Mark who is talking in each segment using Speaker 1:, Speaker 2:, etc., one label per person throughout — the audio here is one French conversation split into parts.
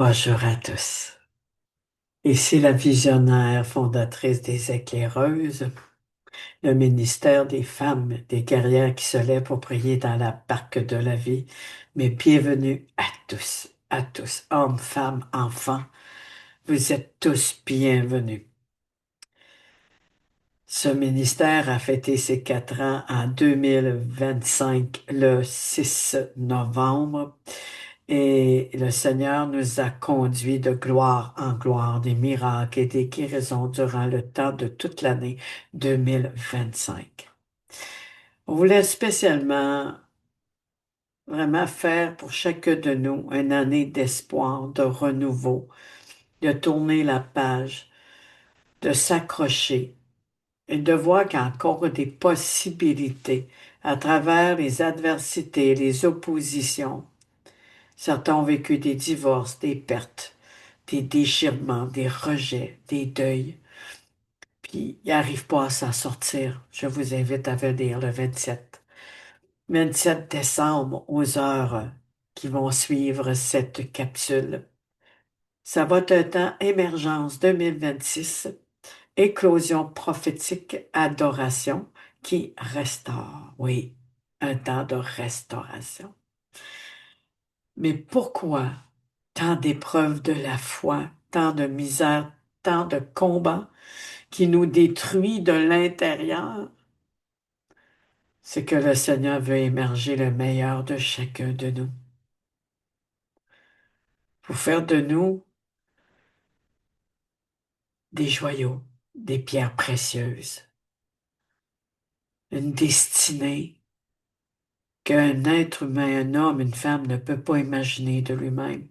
Speaker 1: Bonjour à tous. Ici la visionnaire fondatrice des Éclaireuses, le ministère des femmes, des guerrières qui se lèvent pour prier dans la barque de la vie. Mais bienvenue à tous, hommes, femmes, enfants. Vous êtes tous bienvenus. Ce ministère a fêté ses 4 ans en 2025, le 6 novembre. Et le Seigneur nous a conduits de gloire en gloire, des miracles et des guérisons durant le temps de toute l'année 2025. On voulait spécialement vraiment faire pour chacun de nous une année d'espoir, de renouveau, de tourner la page, de s'accrocher et de voir qu'il y a encore des possibilités à travers les adversités, les oppositions. Certains ont vécu des divorces, des pertes, des déchirements, des rejets, des deuils, puis ils n'arrivent pas à s'en sortir. Je vous invite à venir le 27 décembre aux heures qui vont suivre cette capsule. Ça va être un temps émergence 2026, éclosion prophétique, adoration qui restaure. Oui, un temps de restauration. Mais pourquoi tant d'épreuves de la foi, tant de misère, tant de combats qui nous détruit de l'intérieur? C'est que le Seigneur veut émerger le meilleur de chacun de nous pour faire de nous des joyaux, des pierres précieuses, une destinée qu'un être humain, un homme, une femme ne peut pas imaginer de lui-même,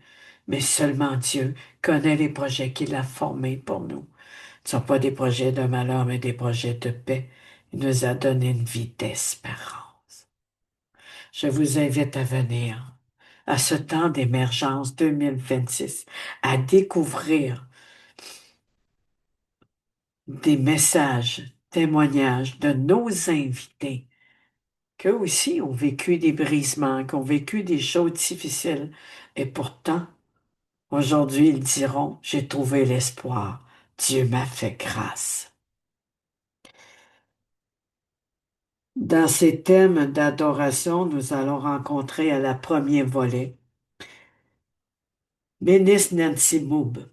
Speaker 1: mais seulement Dieu connaît les projets qu'il a formés pour nous. Ce ne sont pas des projets de malheur, mais des projets de paix. Il nous a donné une vie d'espérance. Je vous invite à venir à ce temps d'émergence 2026, à découvrir des messages, témoignages de nos invités, qu'eux aussi ont vécu des brisements, qui ont vécu des choses difficiles. Et pourtant, aujourd'hui, ils diront, j'ai trouvé l'espoir. Dieu m'a fait grâce. Dans ces thèmes d'adoration, nous allons rencontrer à la première volet Ministre Nancy Moube.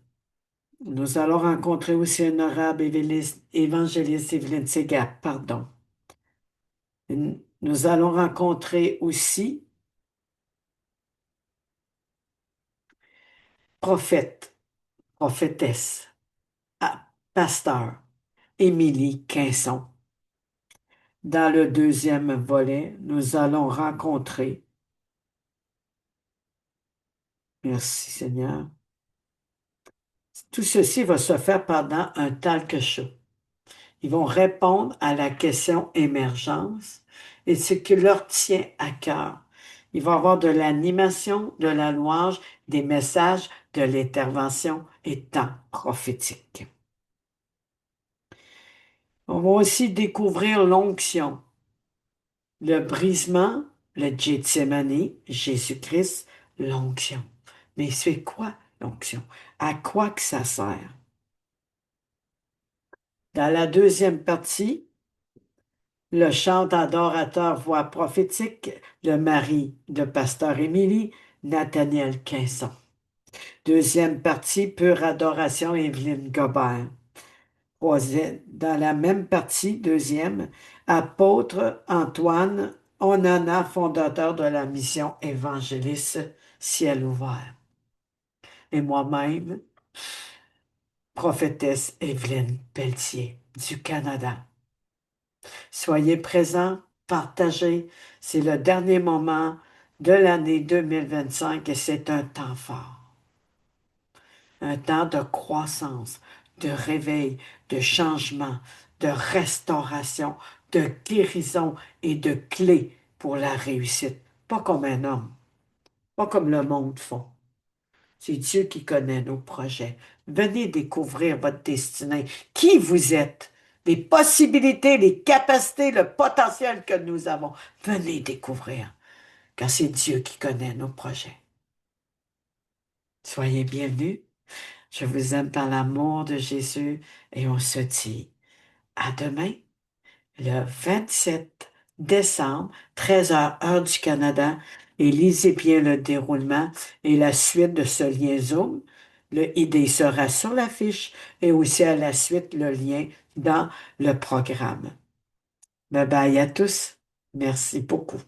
Speaker 1: Nous allons rencontrer aussi Honorable évangéliste Evelyne Segat, pardon. Nous allons rencontrer aussi prophète, prophétesse, pasteur, Émilie Quinson. Dans le deuxième volet, nous allons rencontrer, merci Seigneur, tout ceci va se faire pendant un talk show. Ils vont répondre à la question émergence et ce qui leur tient à cœur. Il va y avoir de l'animation, de la louange, des messages, de l'intervention et temps prophétique. On va aussi découvrir l'onction, le brisement, le Gethsémani, Jésus-Christ, l'onction. Mais c'est quoi l'onction? À quoi que ça sert? Dans la deuxième partie, le chant d'adorateur voix prophétique, le mari de Pasteur Émilie, Nathaniel Quinson. Deuxième partie, pure adoration, Evelyne Gobert. Dans la même partie, deuxième, apôtre Antoine Onana, fondateur de la mission évangéliste Ciel ouvert. Et moi-même, prophétesse Evelyne Pelletier du Canada. Soyez présents, partagez. C'est le dernier moment de l'année 2025 et c'est un temps fort. Un temps de croissance, de réveil, de changement, de restauration, de guérison et de clés pour la réussite. Pas comme un homme, pas comme le monde font. C'est Dieu qui connaît nos projets. Venez découvrir votre destinée. Qui vous êtes? Les possibilités, les capacités, le potentiel que nous avons. Venez découvrir, car c'est Dieu qui connaît nos projets. Soyez bienvenus. Je vous aime dans l'amour de Jésus et on se dit à demain, le 27 décembre, 13 heures, heure du Canada. Et lisez bien le déroulement et la suite de ce lien Zoom. Le ID sera sur la fiche et aussi à la suite le lien dans le programme. Bye bye à tous. Merci beaucoup.